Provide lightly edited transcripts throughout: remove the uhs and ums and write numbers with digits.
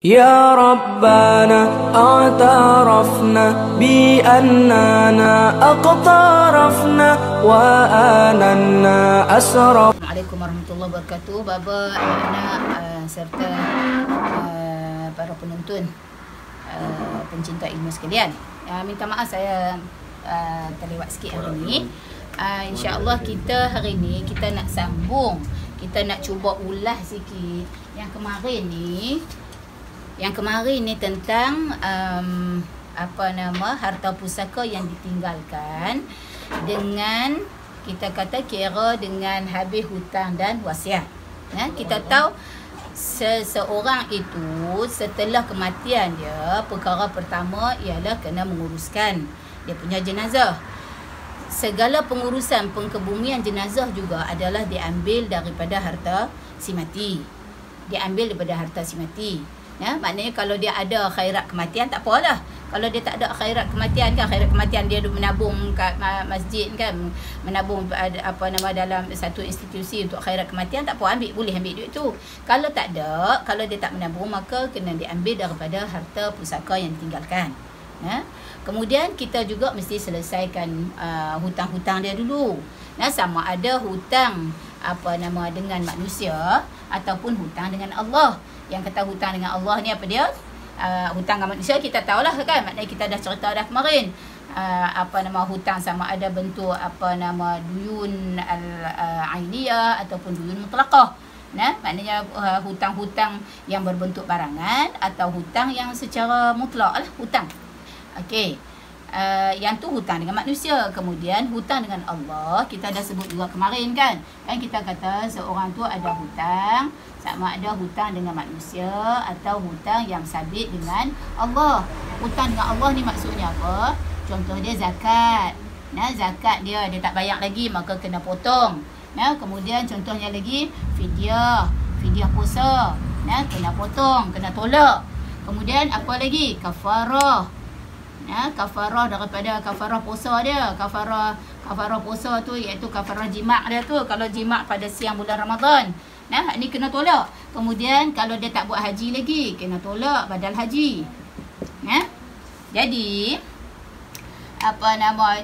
يا ربنا اعترفنا بأننا أقترفنا وآننا أسرف. Assalamualaikum warahmatullahi wabarakatuh. Baba, anak-anak serta para penonton, pencinta ilmu sekalian. Minta maaf saya terlewat sikit hari ini. InsyaAllah kita hari ini kita nak sambung. Kita nak cuba ulas sikit yang kemarin ni tentang harta pusaka yang ditinggalkan dengan kita kata kira dengan habis hutang dan wasiat. Kita tahu seseorang itu setelah kematian dia, perkara pertama ialah kena menguruskan dia punya jenazah. Segala pengurusan pengkebumian jenazah juga adalah diambil daripada harta si mati. Maknanya kalau dia ada khairat kematian tak apalah. Kalau dia tak ada khairat kematian kan, khairat kematian dia menabung kat masjid kan, menabung dalam satu institusi untuk khairat kematian, tak apa, boleh ambil duit tu. Kalau tak ada, kalau dia tak menabung, maka kena diambil daripada harta pusaka yang ditinggalkan. Kemudian kita juga mesti selesaikan hutang-hutang dia dulu. Sama ada hutang dengan manusia ataupun hutang dengan Allah. Yang kata hutang dengan Allah ni apa dia? Hutang dengan manusia kita tahulah kan, maknanya kita dah cerita dah kemarin. Hutang sama ada bentuk duyun al-ainiyah ataupun duyun mutlaqah. Maknanya hutang-hutang yang berbentuk barangan atau hutang yang secara mutlak lah hutang. Okey. Yang tu hutang dengan manusia. Kemudian hutang dengan Allah kita dah sebut juga kemarin kan. Kan kita kata seorang tu ada hutang, sama ada hutang dengan manusia atau hutang yang sabit dengan Allah. Hutang dengan Allah ni maksudnya apa? Contoh dia zakat. Zakat dia tak bayar lagi maka kena potong. Kemudian contohnya lagi fidyah puasa. Kena potong, kena tolak. Kemudian apa lagi? Kafarah. Kafarah daripada kafarah puasa dia. Kafarah puasa tu iaitu kafarah jimat dia tu. Kalau jimat pada siang bulan Ramadan, ni kena tolak. Kemudian kalau dia tak buat haji lagi, kena tolak badal haji. Jadi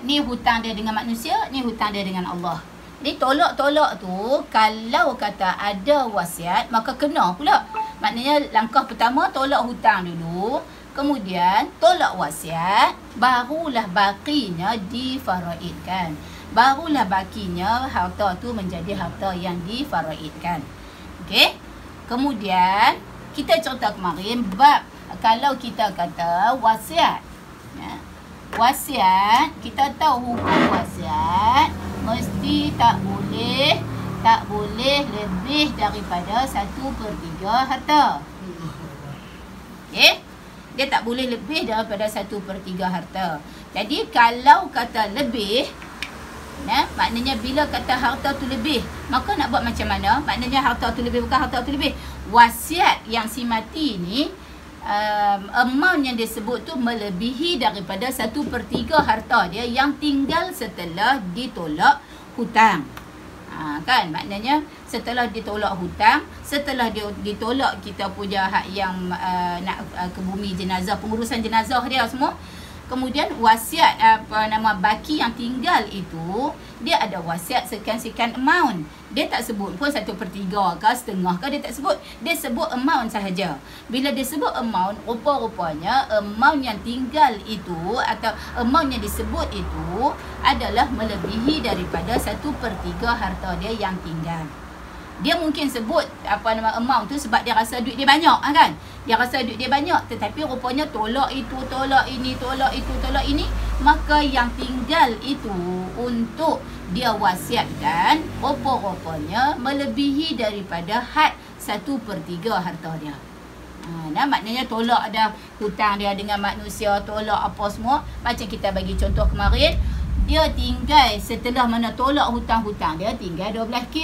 ni hutang dia dengan manusia, ni hutang dia dengan Allah. Jadi tolak-tolak tu kalau kata ada wasiat maka kena pula. Maknanya langkah pertama tolak hutang dulu, kemudian tolak wasiat, barulah bakinya difaraidkan. Barulah bakinya harta tu menjadi harta yang difaraidkan. Okey? Kemudian kita cerita kemarin bab kalau kita kata wasiat. Wasiat, kita tahu hukum wasiat mesti tak boleh lebih daripada 1/3 harta. Okey? Dia tak boleh lebih daripada 1/3 harta. Jadi kalau kata lebih, maknanya bila kata harta tu lebih, maka nak buat macam mana? Maknanya harta tu lebih, bukan harta tu lebih. Wasiat yang si mati ni, amount yang disebut tu melebihi daripada 1/3 harta dia yang tinggal setelah ditolak hutang. Kan, maknanya setelah ditolak hutang, setelah ditolak kita punya hak yang nak kebumi jenazah, pengurusan jenazah dia semua, kemudian wasiat baki yang tinggal itu, dia ada wasiat sekian-sekian amount. Dia tak sebut pun 1/3 ke setengah ke, dia tak sebut. Dia sebut amount sahaja. Bila dia sebut amount, rupa-rupanya amount yang tinggal itu atau amount yang disebut itu adalah melebihi daripada 1/3 harta dia yang tinggal. Dia mungkin sebut amount tu sebab dia rasa duit dia banyak kan. Dia rasa duit dia banyak, tetapi rupanya tolak itu, tolak ini, tolak itu, tolak ini, maka yang tinggal itu untuk dia wasiatkan rupa-rupanya melebihi daripada had 1/3 harta dia. Maknanya tolak ada hutang dia dengan manusia, tolak apa semua. Macam kita bagi contoh kemarin, dia tinggal setelah mana tolak hutang-hutang dia tinggal 12K.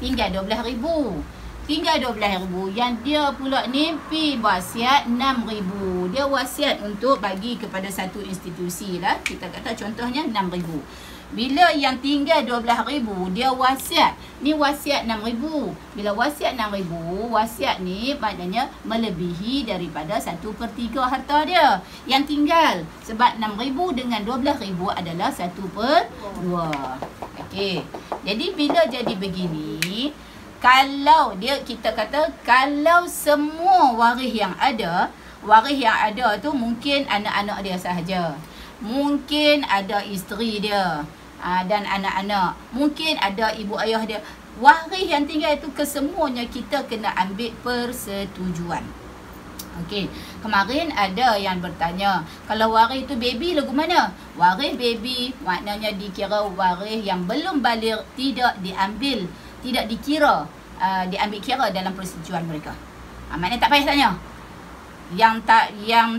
Tinggal 12,000. Tinggal 12,000. Yang dia pula ni pi wasiat 6,000. Dia wasiat untuk bagi kepada satu institusi lah. Kita kata contohnya 6,000. Bila yang tinggal 12,000 dia wasiat. Ni wasiat 6,000. Bila wasiat 6,000, wasiat ni maknanya melebihi daripada 1/3 harta dia yang tinggal. Sebab 6,000 dengan 12,000 adalah 1/2. Okey. Jadi bila jadi begini, kalau kita kata kalau semua waris yang ada tu mungkin anak-anak dia sahaja. Mungkin ada isteri dia. Dan anak-anak, mungkin ada ibu ayah dia. Waris yang tinggal itu kesemuanya kita kena ambil persetujuan. Okey, kemarin ada yang bertanya, kalau waris itu baby lagu mana? Waris baby maknanya dikira waris yang belum baligh, tidak diambil, tidak dikira, diambil kira dalam persetujuan mereka. Maknanya tak payah tanya. Yang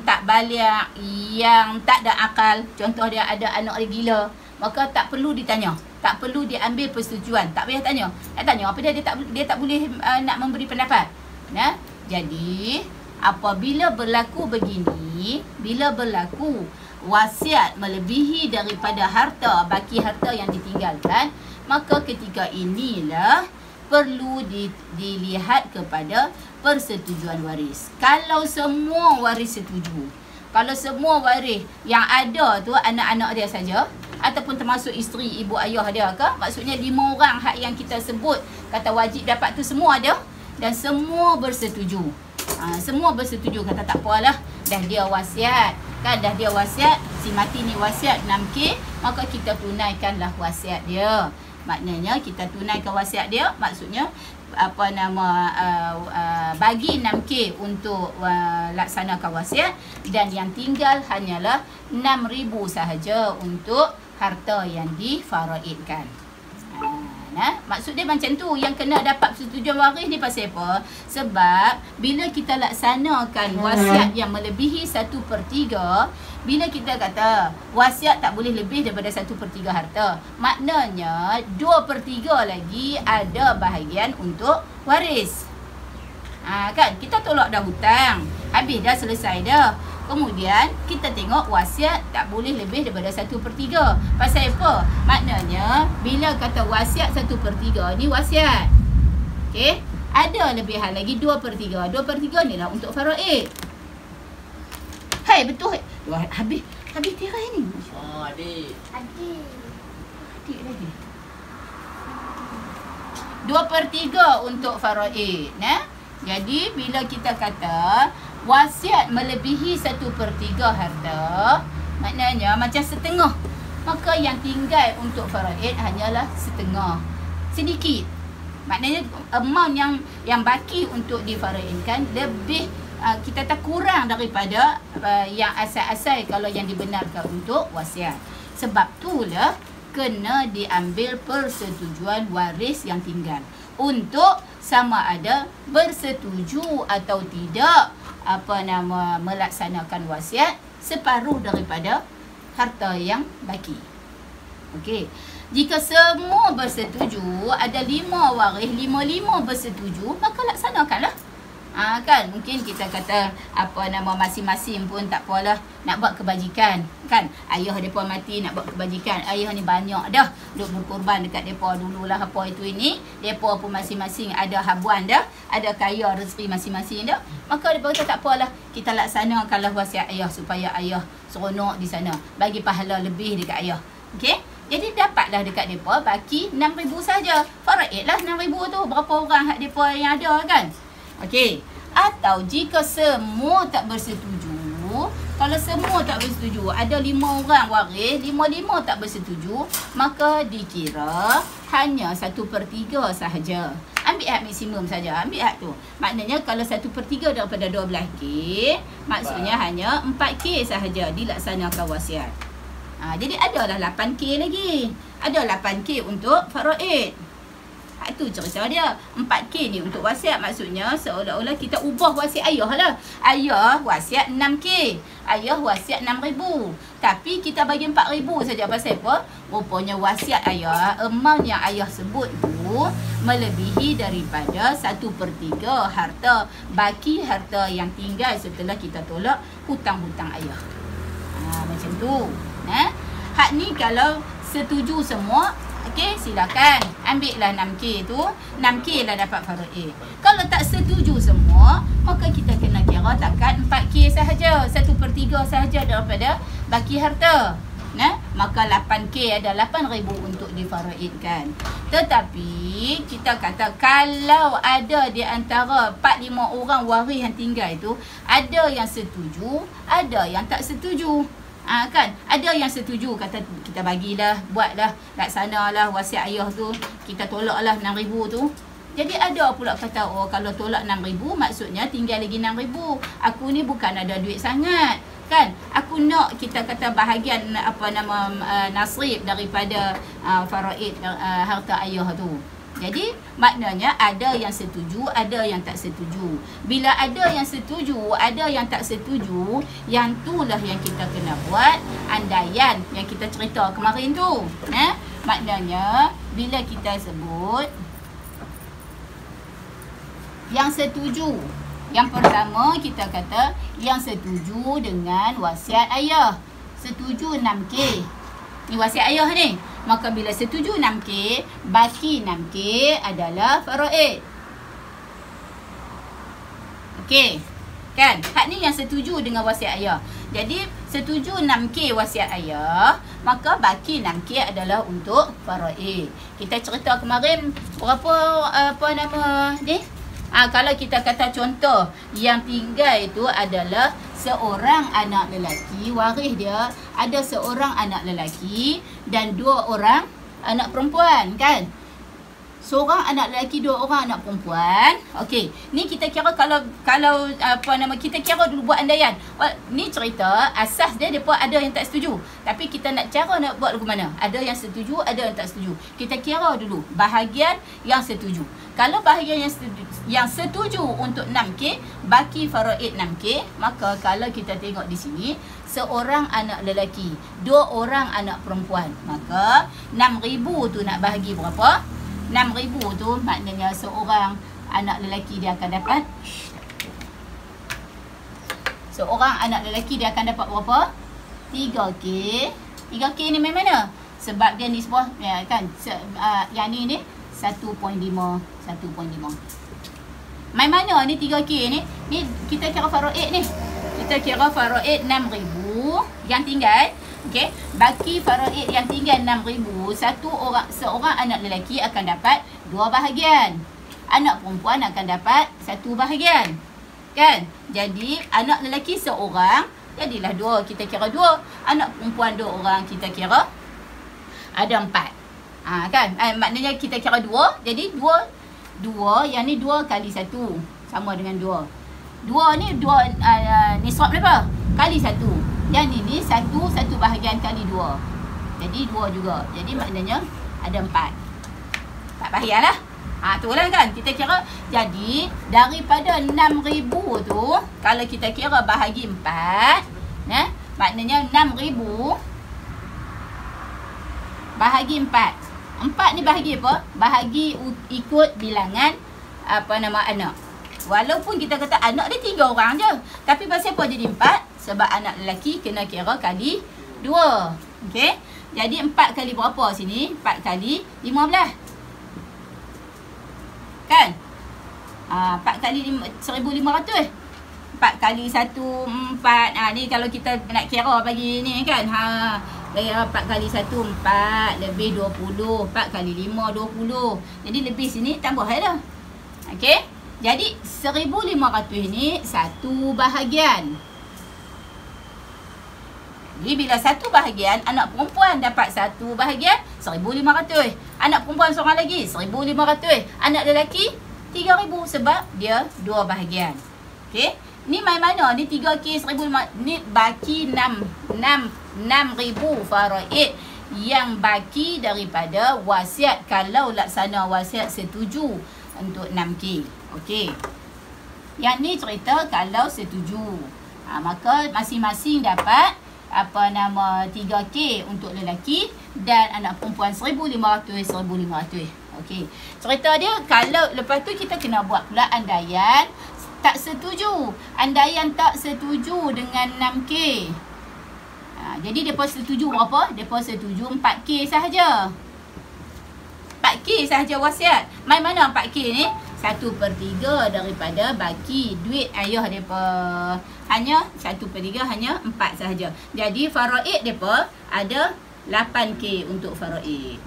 tak baligh, yang tak ada akal, contoh dia ada anak dia gila, maka tak perlu ditanya, tak perlu diambil persetujuan, tak payah tanya. Nak tanya apa dia tak boleh nak memberi pendapat. Nah, jadi apabila berlaku begini, bila berlaku wasiat melebihi daripada harta, baki harta yang ditinggalkan, maka ketika inilah perlu dilihat kepada persetujuan waris. Kalau semua waris setuju, kalau semua waris yang ada tu anak-anak dia saja, ataupun termasuk isteri, ibu ayah dia ke, maksudnya 5 orang hak yang kita sebut kata wajib dapat tu semua ada, dan semua bersetuju. Semua bersetuju kata tak apalah, dah dia wasiat kan, dah dia wasiat, si mati ni wasiat 6K, maka kita tunaikanlah wasiat dia. Maknanya kita tunaikan wasiat dia, maksudnya bagi 6K untuk laksanakan wasiat, dan yang tinggal hanyalah 6,000 sahaja untuk harta yang difaraidkan. Maksud dia macam tu. Yang kena dapat persetujuan waris ni pasal apa? Sebab bila kita laksanakan wasiat yang melebihi 1/3, bila kita kata wasiat tak boleh lebih daripada 1/3 harta, maknanya 2/3 lagi ada bahagian untuk waris. Kan? Kita tolak dah hutang, habis dah, selesai dah. Kemudian kita tengok wasiat tak boleh lebih daripada 1/3. Pasal apa? Maknanya bila kata wasiat 1/3 ni wasiat. Okey? Ada lebihan lagi 2/3. 2/3 ni lah untuk faraid. Hai, betul. Wah, habis tirai ni. Adik lagi. 2/3 untuk faraid, Jadi bila kita kata wasiat melebihi 1/3 harta, maknanya macam setengah, maka yang tinggal untuk faraid hanyalah setengah, sedikit. Maknanya amount yang baki untuk difaraidkan lebih, kita tak kurang daripada yang asal-asal kalau yang dibenarkan untuk wasiat. Sebab itulah kena diambil persetujuan waris yang tinggal untuk sama ada bersetuju atau tidak melaksanakan wasiat separuh daripada harta yang baki. Okey. Jika semua bersetuju, ada 5 waris, 5 bersetuju, maka laksanakanlah. Kan mungkin kita kata masing-masing pun tak apalah, nak buat kebajikan kan. Ayah depa mati nak buat kebajikan, ayah ni banyak dah duk berkorban dekat depa dululah apa itu ini, depa pun masing-masing ada habuan dah, ada kaya rezeki masing-masing dah, maka depa kata tak apalah, kita laksanakanlah wasiat ayah supaya ayah seronok di sana, bagi pahala lebih dekat ayah. Okey, jadi dapatlah dekat depa baki 6,000 saja. Faraidlah 6,000 tu, berapa orang hak depa yang ada kan. Okey. Atau jika semua tak bersetuju, kalau semua tak bersetuju, ada 5 orang waris, 5 tak bersetuju, maka dikira hanya 1/3 sahaja. Ambil hak maksimum saja, ambil hak tu. Maknanya kalau 1/3 daripada 12K, maksudnya hanya 4K sahaja dilaksanakan wasiat. Jadi adalah 8K lagi. Ada 8K untuk faraid. Itu cerita dia. 4K ni untuk wasiat, maksudnya seolah-olah kita ubah wasiat ayah lah. Ayah wasiat 6K, ayah wasiat 6,000, tapi kita bagi 4,000 saja. Pasal apa? Rupanya wasiat ayah, amount yang ayah sebut tu melebihi daripada 1/3 harta, baki harta yang tinggal setelah kita tolak hutang-hutang ayah. Macam tu. Hak ni kalau setuju semua, okey, silakan. Ambillah 6K tu. 6K lah dapat faraid. Kalau tak setuju semua, maka kita kena kira takat 4K sahaja. 1/3 sahaja daripada baki harta. Nah, maka 8K ada 8,000 untuk difaraidkan. Tetapi kita kata kalau ada di antara 4-5 orang waris yang tinggal itu, ada yang setuju, ada yang tak setuju. Kan ada yang setuju, kata kita bagilah, buatlah, laksanalah wasiat ayah tu, kita tolaklah 6,000 tu. Jadi ada pula kata, oh kalau tolak 6,000 maksudnya tinggal lagi 6,000. Aku ni bukan ada duit sangat, kan? Aku nak kita kata bahagian nasib daripada faraid harta ayah tu. Jadi maknanya ada yang setuju, ada yang tak setuju. Bila ada yang setuju, ada yang tak setuju, yang itulah yang kita kena buat andaian yang kita cerita kemarin tu. Maknanya bila kita sebut yang setuju, yang pertama kita kata yang setuju dengan wasiat ayah. Setuju 6K. Ni wasiat ayah ni. Maka bila setuju 6K, baki 6K adalah faraid. Okey. Kan? Hak ni yang setuju dengan wasiat ayah. Jadi setuju 6K wasiat ayah, maka baki 6K adalah untuk faraid. Kita cerita kemarin berapa ni? Kalau kita kata contoh yang tinggal itu adalah seorang anak lelaki, waris dia ada seorang anak lelaki dan 2 orang anak perempuan, kan? Seorang anak lelaki, 2 orang anak perempuan. Okey, ni kita kira kalau kita kira dulu buat andaian. Ni cerita asas dia depa ada yang tak setuju. Tapi kita nak cara nak buat lagu mana? Ada yang setuju, ada yang tak setuju. Kita kira dulu bahagian yang setuju. Kalau bahagian yang setuju untuk 6K, baki faraid 6K, maka kalau kita tengok di sini, seorang anak lelaki, 2 orang anak perempuan, maka 6,000 tu nak bahagi berapa? 6,000 tu maknanya seorang anak lelaki dia akan dapat, seorang anak lelaki dia akan dapat berapa? 3K. 3K ni main mana? Sebab dia ni sebuah kan, yang ni 1.5. Main mana ni 3K ni? Ni kita kira faraid ni. Kita kira faraid 6,000 yang tinggal. Okey, baki faraid yang tinggal 6,000, seorang anak lelaki akan dapat 2 bahagian. Anak perempuan akan dapat 1 bahagian. Kan? Jadi anak lelaki seorang, jadilah 2, kita kira 2. Anak perempuan 2 orang, kita kira ada 4. Kan? Maknanya kita kira 2, jadi 2, yang ni 2 kali 1 sama dengan 2. 2 ni 2 nisab berapa? Kali 1. Yang ni 1 bahagian kali 2. Jadi 2 juga. Jadi maknanya ada 4. 4 bahagian lah. Tu lah kan. Kita kira. Jadi daripada 6,000 tu, kalau kita kira bahagi 4, maknanya 6,000 bahagi 4. 4 ni bahagi apa? Bahagi ikut bilangan anak. Walaupun kita kata anak dia 3 orang je, tapi pasal apa jadi 4? Sebab anak lelaki kena kira kali 2. Okey. Jadi 4 kali berapa sini? 4 kali 15. Kan? 4 kali 1,500. 4 kali 1, 4. Ni kalau kita nak kira bagi ni kan. 4 kali 1, 4. Lebih 20. 4 kali 5, 20. Jadi lebih sini tambah lah. Okey. Jadi 1,500 ni 1 bahagian. Jadi bila 1 bahagian, anak perempuan dapat 1 bahagian 1,500. Anak perempuan seorang lagi 1,500. Anak lelaki 3,000 sebab dia 2 bahagian. Okey. Ni main mana? Ni 3K 1,500. Ni baki 6,000 faraid yang baki daripada wasiat kalau laksana wasiat setuju untuk 6K. Okey. Yang ni cerita kalau setuju. Maka masing-masing dapat 3K untuk lelaki dan anak perempuan 1,500. Okey. Cerita dia kalau lepas tu kita kena buat pula andaian tak setuju. Andaian tak setuju dengan 6K. Jadi depa setuju berapa? Depa setuju 4K sahaja. 4K sahaja wasiat. Mai mana 4K ni? 1/3 daripada baki duit ayah depa. Hanya 1/3, hanya 4 sahaja. Jadi faraid depa ada 8K untuk faraid.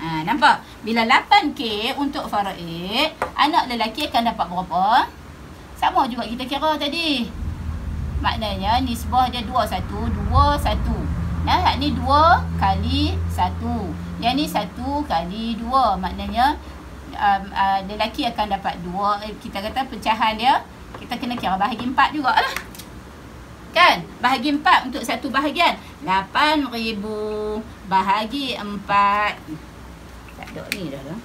Nampak? Bila 8K untuk faraid, anak lelaki akan dapat berapa? Sama juga kita kira tadi. Maknanya nisbah dia 2-1, 2-1. Nah, ni 2 kali 1. Yang ni 1 kali 2. Maknanya lelaki akan dapat 2. Kita kata pecahan dia, kita kena kira bahagi 4 jugalah. Kan? Bahagi 4 untuk satu bahagian. 8,000 bahagi 4. Tak ada ni dah lah.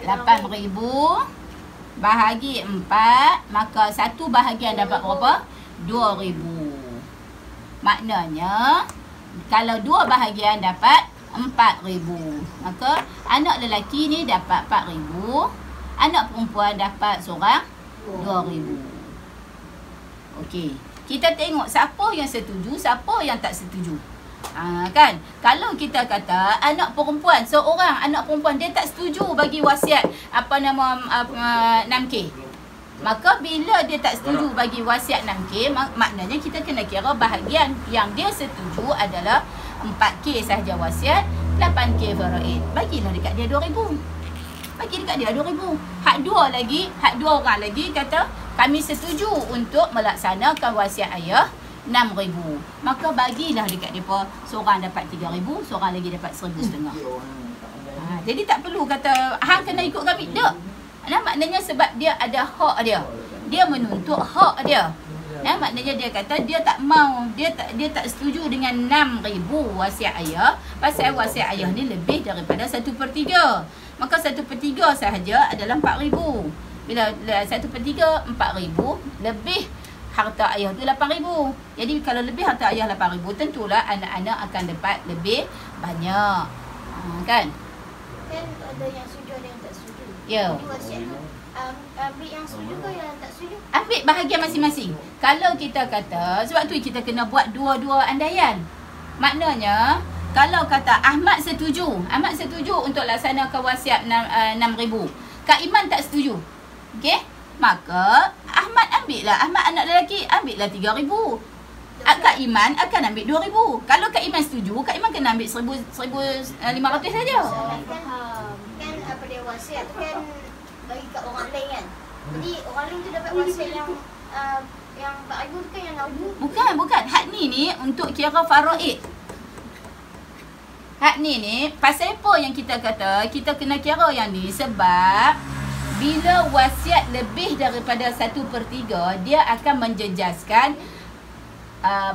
8,000 bahagi 4. Maka satu bahagian dapat berapa? 2,000. Maknanya kalau 2 bahagian dapat 4,000. Maka anak lelaki ni dapat 4,000. Anak perempuan dapat seorang 2,000. Okey. Kita tengok siapa yang setuju, siapa yang tak setuju. Kan? Kalau kita kata anak perempuan, seorang anak perempuan dia tak setuju bagi wasiat 6K. Maka bila dia tak setuju bagi wasiat 6K, maknanya kita kena kira bahagian yang dia setuju adalah 4K sahaja wasiat, 8K faraid. Bagilah dekat dia 2,000. Bagi dekat dia 2,000. Hak dua orang lagi kata kami setuju untuk melaksanakan wasiat ayah 6,000. Maka bagilah dekat mereka. Seorang dapat 3,000, seorang lagi dapat 1,500. Jadi tak perlu kata hang kena ikut kami. Tak. Maknanya sebab dia ada hak dia. Dia menuntut hak dia. Maknanya dia kata dia tak mau, dia tak setuju dengan 6,000 wasiat ayah. Pasal wasiat ayah ni lebih daripada 1/3. Maka 1/3 sahaja adalah 4,000. Bila 1/3 4,000 lebih harta ayah tu 8,000. Jadi kalau lebih harta ayah 8,000, tentulah anak-anak akan dapat lebih banyak. Kan? Kan ada yang setuju, ada yang tak setuju. Ya. Jadi wasiat tu ambil yang setuju ke yang tak setuju? Ambil bahagian masing-masing. Kalau kita kata, sebab tu kita kena buat dua-dua andaian. Maknanya kalau kata Ahmad setuju untuk laksanakan wasiat 6,000. Kak Iman tak setuju. Okey? Maka Ahmad anak lelaki ambillah 3,000. Kak Iman akan ambil 2,000. Kalau Kak Iman setuju, Kak Iman kena ambil 1,500 saja. Kan apa dia wasiat tu kan bagi kat orang lain kan. Jadi orang lain tu dapat wasiat yang 4,000 tu kan yang 6,000. Bukan. Hak ni untuk kira faraid. Hak ni pasal apa yang kita kata kita kena kira yang ni? Sebab bila wasiat lebih daripada 1/3, dia akan menjejaskan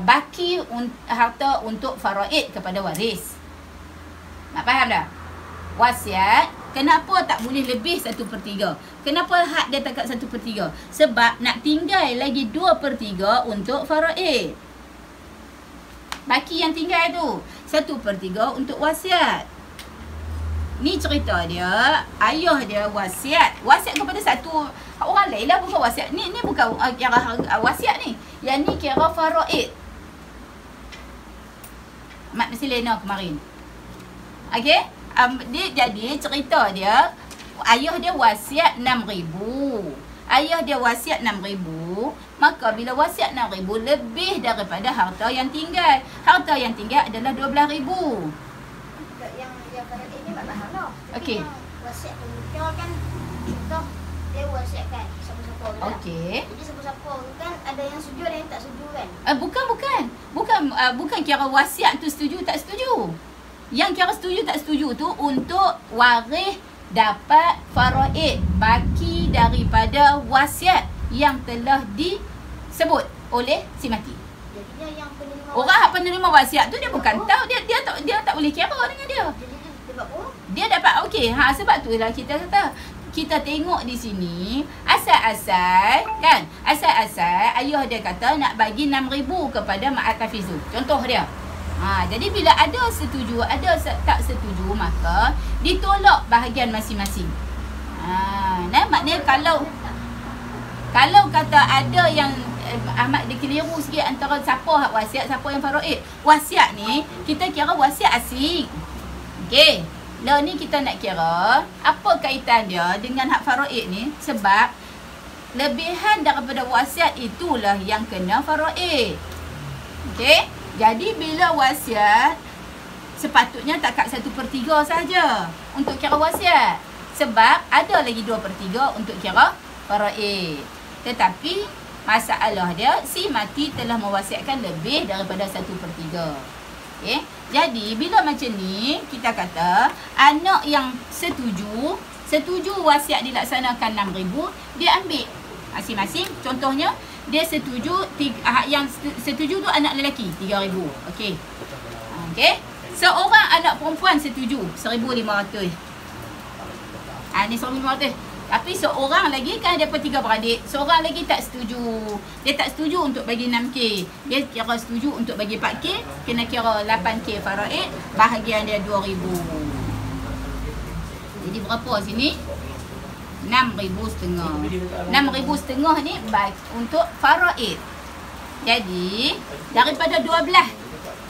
baki harta untuk faraid kepada waris. Nak faham dah? Wasiat, kenapa tak boleh lebih 1/3? Kenapa hak dia tak kat 1/3? Sebab nak tinggal lagi 2/3 untuk faraid. Baki yang tinggal tu 1/3 untuk wasiat. Ni cerita dia, ayah dia wasiat kepada satu orang lain lah, bukan wasiat. Ni bukan kira wasiat ni. Yang ni kira faraid. Mat mesti lena kemarin. Okey? Dia jadi cerita dia, ayah dia wasiat 6,000. Ayah dia wasiat 6,000. Maka bila wasiat 6,000 lebih daripada harta yang tinggal. Harta yang tinggal adalah 12,000. Yang pada ini tak faham tau. Okey. Wasiat tu dia kan contoh dia wasiatkan siapa-siapa kan. Okey. Jadi siapa-siapa kan ada yang setuju, ada yang tak setuju kan. Bukan kira wasiat tu setuju tak setuju. Yang kira setuju tak setuju tu untuk waris dapat faraid baki daripada wasiat yang telah disebut oleh si mati. Jadinya yang penerima Orang hak penerima wasiat tu dia bukan tahu, dia tak boleh kira dengan dia. Jadi dia dapat apa? Dia dapat okey. Sebab itulah kita kata kita tengok di sini asal-asal ayah dia kata nak bagi 6,000 kepada Mak Tafizu. Contoh dia. Jadi bila ada setuju, ada tak setuju, maka ditolak bahagian masing-masing. Maknanya Kalau kata ada yang Ahmad dia keliru sikit antara siapa hak wasiat, siapa yang faraid. Wasiat ni kita kira wasiat asing. Okey. Lah ni kita nak kira apa kaitan dia dengan hak faraid ni, sebab lebihan daripada wasiat itulah yang kena faraid. Okey. Jadi bila wasiat sepatutnya tak kat 1/3 saja untuk kira wasiat. Sebab ada lagi 2/3 untuk kira faraid. Tetapi masalah dia, si mati telah mewasiatkan lebih daripada 1/3. Okay? Jadi, bila macam ni, kita kata anak yang setuju wasiat dilaksanakan 6,000, dia ambil masing-masing. Contohnya, dia setuju, yang setuju tu anak lelaki, 3,000. Okey. Okey. Seorang anak perempuan setuju, 1,500. Ni 1,500. Tapi seorang lagi kan ada 3 beradik. Seorang lagi tak setuju. Dia tak setuju untuk bagi 6K. Dia kira setuju untuk bagi 4K. Kena kira 8K faraid. Bahagian dia 2,000. Jadi berapa sini? 6,500. 6,500 ni untuk faraid. Jadi daripada 12.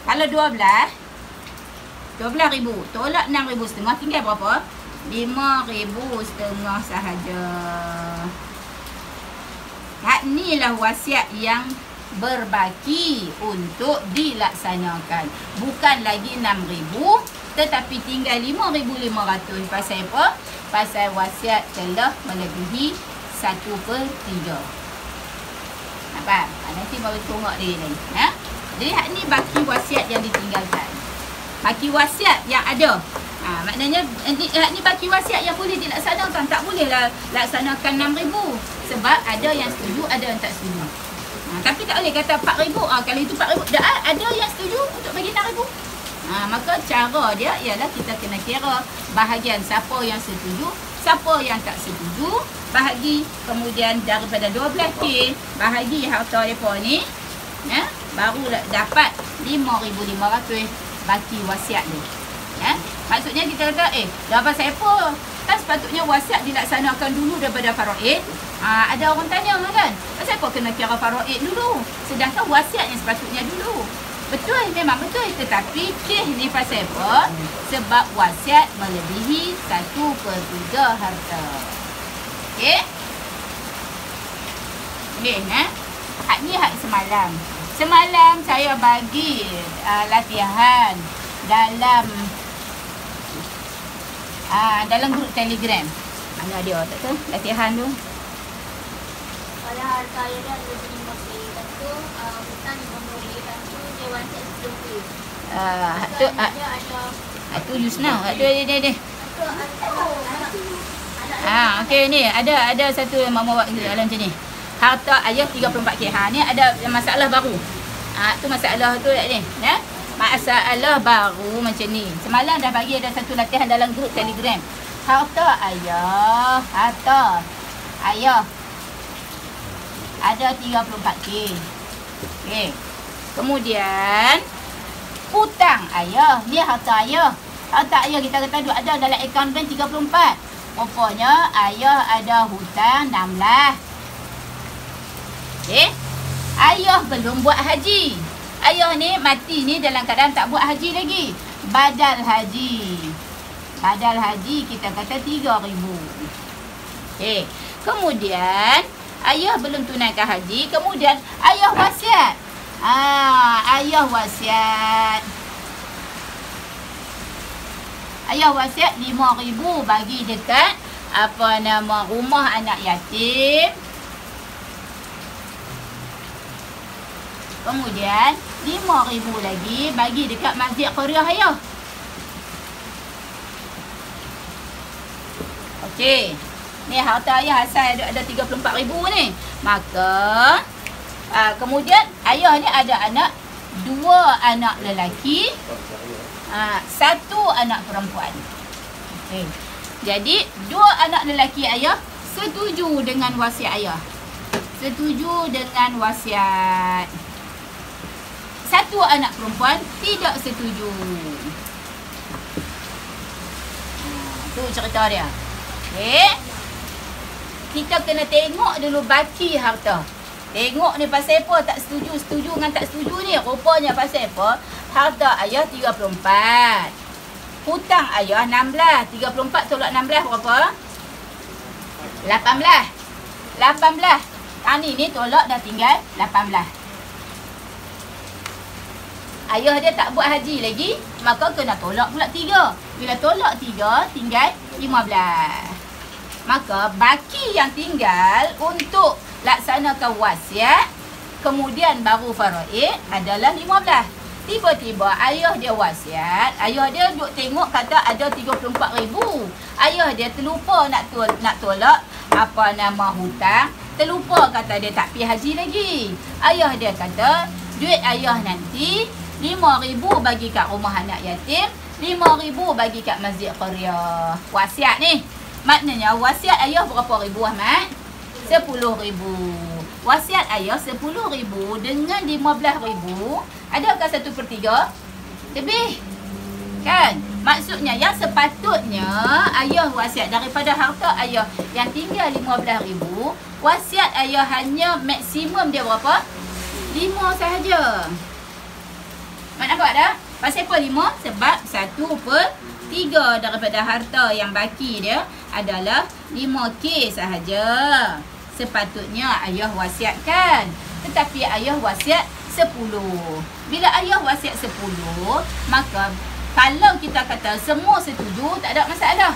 Kalau 12,000 tolak 6,500 tinggal berapa? 5,500 sahaja. Ni lah wasiat yang berbaki untuk dilaksanakan. Bukan lagi 6,000 tetapi tinggal 5,500. Pasal apa? Pasal wasiat telah melebihi 1/3. Nampak? Nanti baru tengok dia ni. Jadi ni baki wasiat yang ditinggalkan. Baki wasiat yang ada. Maknanya ni baki wasiat yang boleh dilaksanakan. Tak bolehlah laksanakan 6,000. Sebab ada yang setuju, ada yang tak setuju. Tapi tak boleh kata 4,000. Kalau itu 4,000, ada yang setuju untuk bagi 6,000. Maka cara dia ialah kita kena kira bahagian siapa yang setuju, siapa yang tak setuju, bahagi. Kemudian daripada 12K, bahagi harta mereka ni, baru dapat 5,500 baki wasiat dia. Maksudnya kita kata dah pasal apa? Kan sepatutnya wasiat dilaksanakan dulu daripada faraid. Ada orang tanya kan, pasal apa kena kira faraid dulu sedangkan wasiat yang sepatutnya dulu? Betul, memang betul. Tetapi kes ni pasal apa? Sebab wasiat melebihi 1/3 harta. Okey? Ni hak ni hak semalam. Semalam saya bagi latihan dalam grup Telegram. Mana dia tak tahu latihan tu. Pada harta saya dia ada 5K. Satu hutang 50K. Satu dia wasiat 10K. Tu Yusna. Dia. Okey ni ada satu yang mama buat dalam macam ni. Harta ayah 34K. Ni ada masalah baru. Tu masalah tu ni, ya. Masalah baru macam ni. Semalam dah bagi ada satu latihan dalam grup Telegram. Harta ayah ada 34K. Okey. Kemudian hutang ayah, ni harta ayah. Harta ayah kita kata ada dalam akaun bank 34. Rupanya ayah ada hutang 16. Okey. Ayah belum buat haji. Ayah ni mati ni dalam keadaan tak buat haji lagi. Badal haji kita kata 3,000. Okey. Kemudian ayah belum tunaikan haji. Kemudian ayah wasiat. Ayah wasiat 5,000 bagi dekat rumah anak yatim. Kemudian 5,000 lagi bagi dekat masjid Qaryah ayah. Okey. Ni harta ayah asal ada 34,000 ni. Maka kemudian ayah ni ada anak, 2 anak lelaki, 1 anak perempuan. Okey. Jadi 2 anak lelaki ayah setuju dengan wasiat ayah. Setuju dengan wasiat. 1 anak perempuan tidak setuju. Itu cerita dia. Okey. kita kena tengok dulu baki harta. Tengok ni pasal apa tak setuju dengan tak setuju ni. Rupanya pasal apa? Harta ayah 34. Hutang ayah 16. 34 tolak 16 berapa? 18. Ni tolak dah tinggal 18. Ayah dia tak buat haji lagi, maka kena tolak pula 3. Bila tolak 3 tinggal 15. Maka baki yang tinggal untuk laksanakan wasiat kemudian baru faraid adalah 15. Tiba-tiba ayah dia wasiat, ayah dia duk tengok kata ada 34,000. Ayah dia terlupa nak tolak hutang, terlupa kata dia tak pergi haji lagi. Ayah dia kata duit ayah nanti 5,000 bagi kat rumah anak yatim, 5,000 bagi kat masjid qaryah. Wasiat ni maknanya wasiat ayah berapa ribu Ahmad? 10,000. Wasiat ayah 10,000 dengan 15,000, adakah 1/3? Lebih. Kan? Maksudnya yang sepatutnya ayah wasiat daripada harta ayah yang tinggal 15,000, wasiat ayah hanya maksimum dia berapa? 5 sahaja. Mak nampak dah? Pasal apa 5? Sebab 1/3 daripada harta yang baki dia adalah 5K sahaja. Sepatutnya ayah wasiatkan. Tetapi ayah wasiat 10. Bila ayah wasiat 10, maka kalau kita kata semua setuju, tak ada masalah.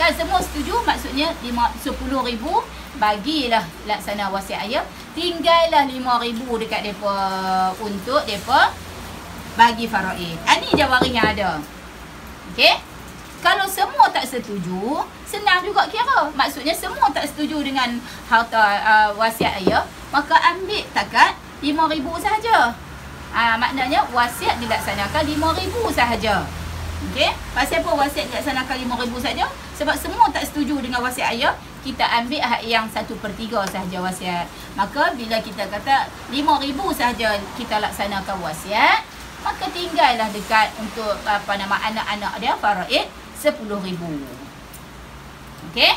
Kan semua setuju, maksudnya 10,000 bagilah laksana wasiat ayah. Tinggallah 5,000 dekat mereka untuk mereka bagi faraid. Ini je waris yang ada. Okey? Kalau semua tak setuju, senang juga kira. Maksudnya semua tak setuju dengan harta wasiat ayah, maka ambil takat 5,000 sahaja. Maknanya wasiat dilaksanakan 5,000 sahaja. Okey? Pasal apa wasiat dilaksanakan 5,000 sahaja? Sebab semua tak setuju dengan wasiat ayah, kita ambil hak yang 1/3 sahaja wasiat. Maka bila kita kata 5,000 sahaja kita laksanakan wasiat, maka tinggallah dekat untuk anak-anak dia faraid 10,000. Okey?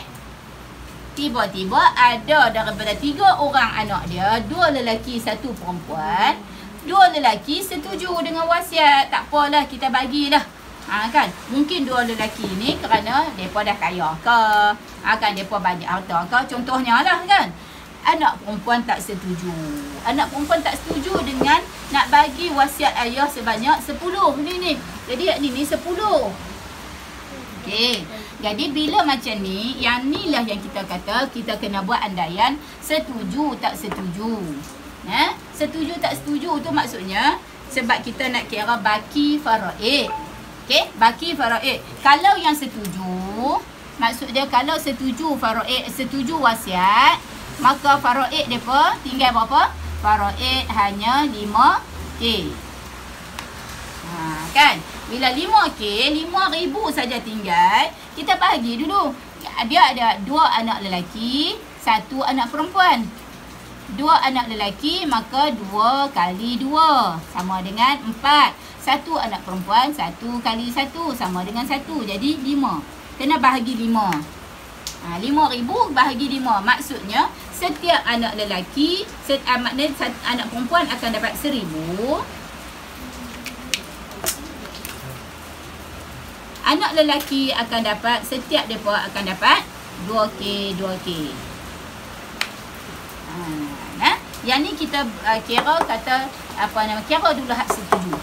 Tiba-tiba ada daripada 3 orang anak dia, 2 lelaki 1 perempuan. 2 lelaki setuju dengan wasiat. Tak apalah, kita bagilah. Kan? Mungkin 2 lelaki ni kerana mereka dah kaya ke, kan mereka banyak harta ke, contohnya lah kan. Anak perempuan tak setuju. Anak perempuan tak setuju dengan nak bagi wasiat ayah sebanyak 10 ni. Jadi ni 10. Okey. Jadi bila macam ni, yang ni lah yang kita kata kita kena buat andaian setuju tak setuju. Setuju tak setuju tu maksudnya sebab kita nak kira baki faraid. Okey, baki faraid. Kalau yang setuju, maksud dia kalau setuju faraid, setuju wasiat, maka faraid depa tinggal berapa? Faraid hanya 5K. Kan? Bila 5K, 5,000 saja tinggal, kita bagi dulu. Dia ada 2 anak lelaki, 1 anak perempuan. 2 anak lelaki, maka 2 kali 2 sama dengan 4. 1 anak perempuan, 1 kali 1 sama dengan 1. Jadi 5. Kena bahagi 5. 5,000 bahagi 5. Maksudnya setiap anak lelaki, maknanya anak perempuan akan dapat 1,000. Anak lelaki akan dapat, setiap mereka akan dapat 2K, 2K. Yang ni kita kira kata, kira dulu hak setuju.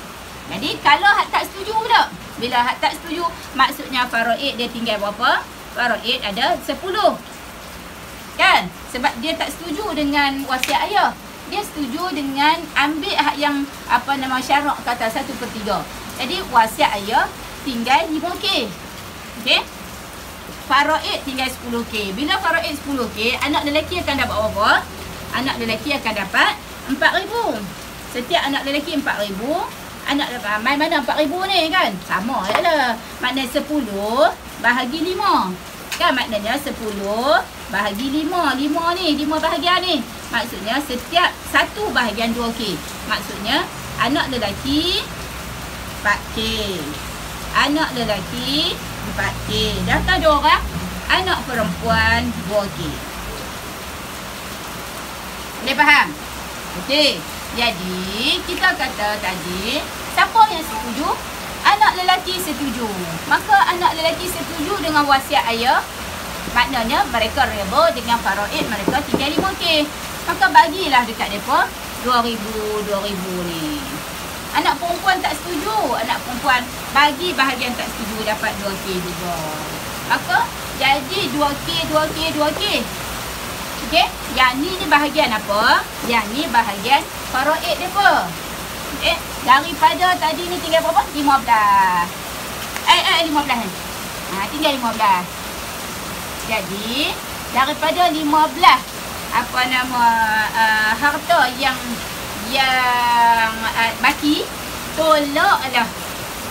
Jadi kalau hak tak setuju pula. Bila hak tak setuju, maksudnya faraid dia tinggal berapa? Faraid ada 10. Kan? Sebab dia tak setuju dengan wasiat ayah. Dia setuju dengan ambil hak yang syarak kata 1/3. Jadi wasiat ayah tinggal 5K. Okey? Faraid tinggal 10K. Bila faraid 10K, anak lelaki akan dapat berapa? Anak lelaki akan dapat 4,000. Setiap anak lelaki 4,000. Anak main mana 4,000 ni kan? Sama je lah. Maknanya 10 bahagi 5. Kan maknanya 10 bahagi 5. 5 ni, 5 bahagian ni. Maksudnya setiap 1 bahagian 2K. Maksudnya anak lelaki 4K. Anak lelaki 4K. Dah tahu 2 orang. Anak perempuan 2K. Boleh faham? Okey. Jadi, kita kata tadi, siapa yang setuju? Anak lelaki setuju. Maka anak lelaki setuju dengan wasiat ayah. Maknanya mereka reba dengan faraid mereka tinggal 5K. Maka bagilah dekat mereka 2,000 ni. Anak perempuan tak setuju. Anak perempuan bagi bahagian tak setuju dapat 2K juga. Maka jadi 2K. Okey, yang ni bahagian apa? Yang ni bahagian faraid depa. Okey, daripada tadi ni tinggal berapa? 15. 15 ni. Tinggal 15. Jadi, daripada 15 apa nama harta yang baki, tolaklah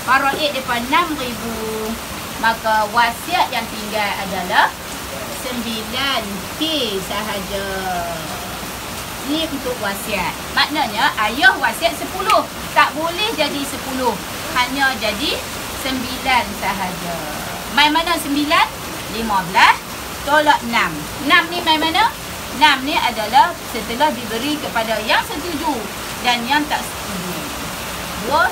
faraid depa 6,000. Maka wasiat yang tinggal adalah 9K sahaja. Ni untuk wasiat. Maknanya ayah wasiat 10. Tak boleh jadi 10. Hanya jadi 9 sahaja. Main mana 9? 15 tolak 6. 6 ni main mana? 6 ni adalah setelah diberi kepada yang setuju dan yang tak setuju. 2.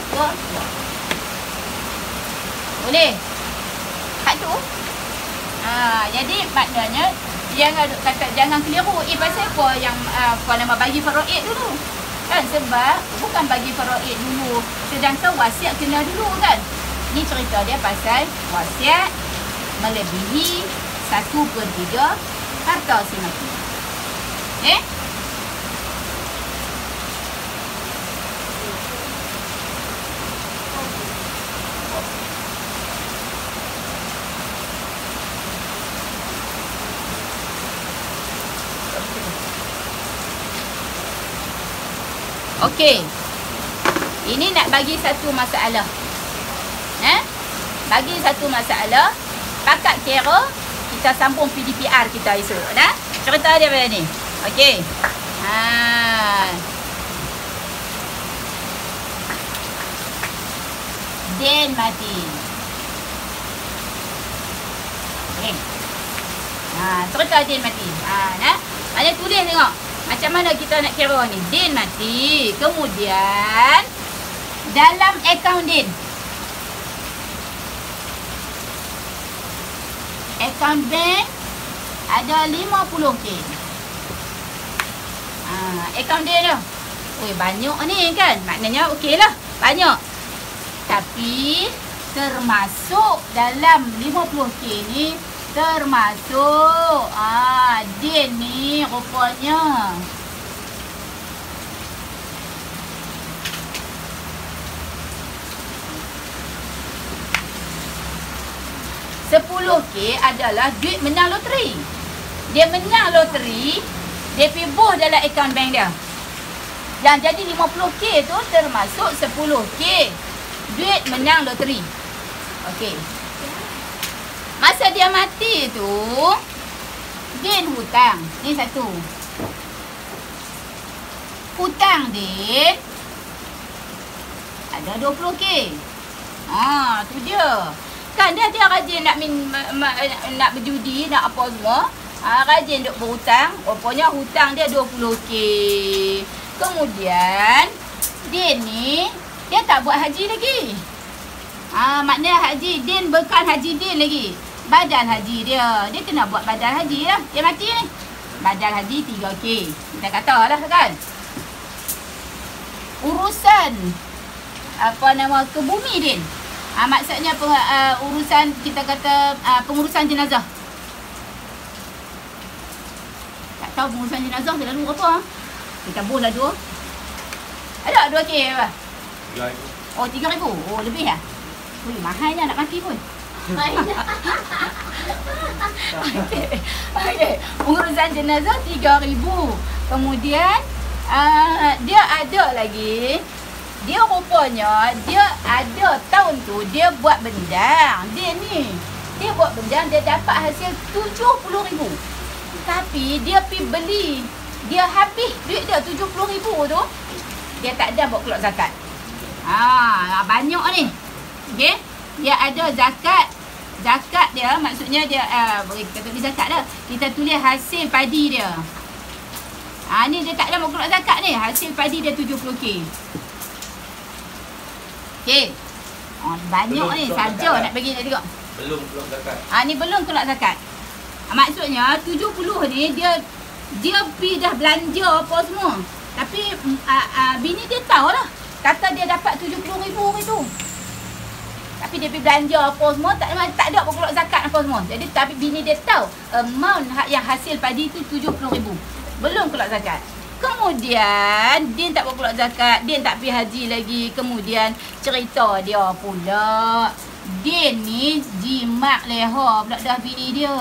Boleh? Hak tu? Jadi maknanya jangan keliru. Pasal apa yang nama bagi faraid dulu? Kan sebab bukan bagi faraid dulu, sedangkan wasiat kena dulu kan. Ni cerita dia pasal wasiat melebihi 1/3 harta si mati. Okey. Ini nak bagi satu masalah. Bagi satu masalah, pakat kira kita sambung PDPR kita esok, dah? Cerita dia macam ni. Okey. Den mati. Okey. Cerita Den mati. Ada tulis tengok. Macam mana kita nak kira ni? Den mati. Kemudian dalam akaun Den, akaun bank ada 50K. Akaun dia tu. Banyak ni kan. Maknanya okey lah. Banyak. Tapi termasuk dalam 50K ni, termasuk Den ni rupanya $10K adalah duit menang loteri. Dia menang loteri, dia pergi buh dalam akaun bank dia. Yang jadi 50K tu termasuk 10K duit menang loteri. Okey. Masa dia mati tu, Den hutang. Ni satu. Hutang Den ada 20K. Tu dia. Kan dia rajin nak berjudi, nak apa semua. Rajin duk berhutang. Rupanya hutang dia 20K. Kemudian Den ni dia tak buat haji lagi. Maknanya haji Den bukan haji Den lagi. Badan haji dia. Dia kena buat badan haji lah. Dia mati ni. Badan haji 3K. Kita kata lah kan. Urusan ke bumi Den. Maksudnya urusan kita kata pengurusan jenazah. Tak tahu pengurusan jenazah dia lalu berapa? Kita buhlah 2. Ada 2K apa? 3,000. 3,000. Lebih lah. Mahalnya nak mati pun. Okey. Pengurusan jenazah 3,000. Kemudian dia ada lagi. Dia rupanya dia ada tahun tu dia buat bendang. Dia buat bendang, dia dapat hasil 70,000. Tapi dia pergi beli, dia habis duit dia 70,000 tu. Dia tak ada buat keluar zakat. Banyak ni. Okey. Dia ada zakat. Zakat dia maksudnya dia kita tulis zakat dah. Kita tulis hasil padi dia. Ni dia tak ada mau keluar zakat ni. Hasil padi dia 70k. Okey. Banyak ni saja nak bagi nak tengok. Belum keluar zakat. Ni belum keluar zakat. Maksudnya 70 ni dia pergi dah belanja apa semua. Tapi bini dia tahu lah. Kata dia dapat 70,000 itu. Tapi dia pergi belanja apa semua, tak ada apa keluar zakat apa semua. Jadi tapi bini dia tahu amount yang hasil padi itu 70,000. Belum keluar zakat. Kemudian dia tak buat keluar zakat, dia tak pergi haji lagi. Kemudian cerita dia pula, dia ni jimat leha pula dah bini dia.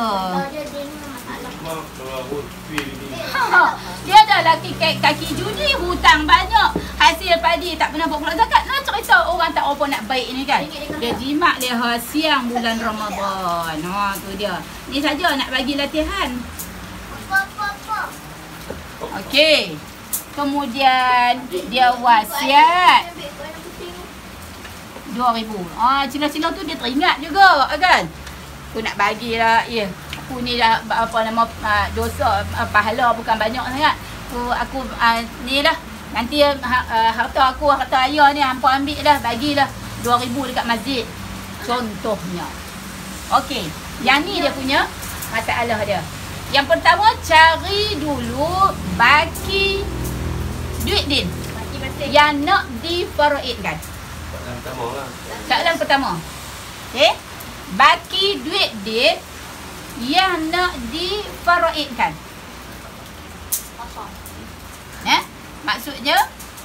Dia ada laki kaki judi, hutang banyak, hasil padi tak pernah buat keluar zakat. Nak cerita orang tak apa nak baik ni kan. Dia jimat leha siang bulan Ramadan. Tu dia. Ni saja nak bagi latihan. Okey. Kemudian dia wasiat 2,000. Cina-cina tu dia teringat juga kan. Aku nak bagilah. Aku ni dah apa nama dosa pahala bukan banyak sangat. Aku ni lah. Nanti harta aku, harta ayah ni hampa ambil dah, bagilah 2,000 dekat masjid. Contohnya. Okey. Yang ni dia punya masalah dia. Yang pertama, cari dulu baki duit din yang nak difaraidkan. Soalan pertama lah. Soalan pertama. Okey. Baki duit din yang nak difaraidkan. Maksudnya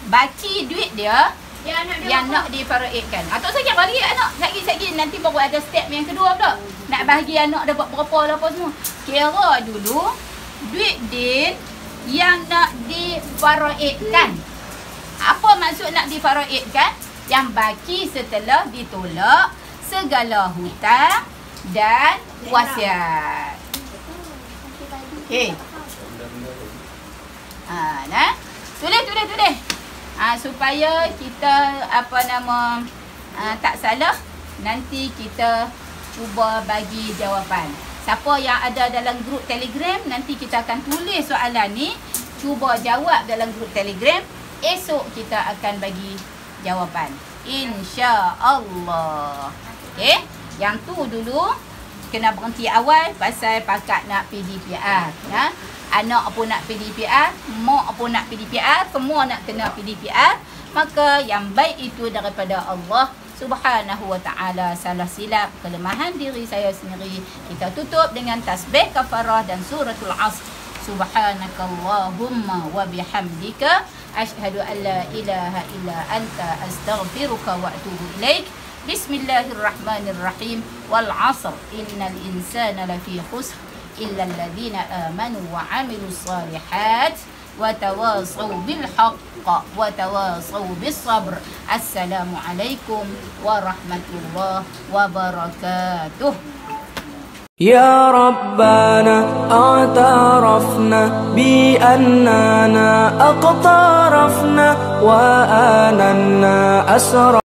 baki duit dia yang nak difaraidkan. Atau saya bagi anak lagi nanti baru ada step yang kedua pula. Nak bagi anak dapat berapa lah apa semua. Kira dulu duit din yang nak difaraidkan. Apa maksud nak difaraidkan? Yang baki setelah ditolak segala hutang dan wasiat. Okey. Tulis. Supaya kita tak salah, nanti kita cuba bagi jawapan. Siapa yang ada dalam grup Telegram, nanti kita akan tulis soalan ni, cuba jawab dalam grup Telegram. Esok kita akan bagi jawapan, insya-Allah. Okey, yang tu dulu kena berhenti awal pasal pakat nak PDPR. Anak pun nak PDPR, mak pun nak PDPR, semua nak kena PDPR. Maka yang baik itu daripada Allah Subhanahu wa ta'ala. Salah silap, kelemahan diri saya sendiri, kita tutup dengan tasbih kafarah dan suratul Asr. Subhanakallahumma wa bihamdika asyhadu an la ilaha illa anta astaghfiruka wa atubu ilaik. Bismillahirrahmanirrahim. Wal 'asr innal insana lafi khusr illa alladhina amanu wa 'amilus salihat wa tawasaw bil haqq wa tawasaw bis sabr. Assalamualaikum warahmatullahi wabarakatuh. يا ربنا اعترفنا بأننا أقترفنا وآننا أسرفنا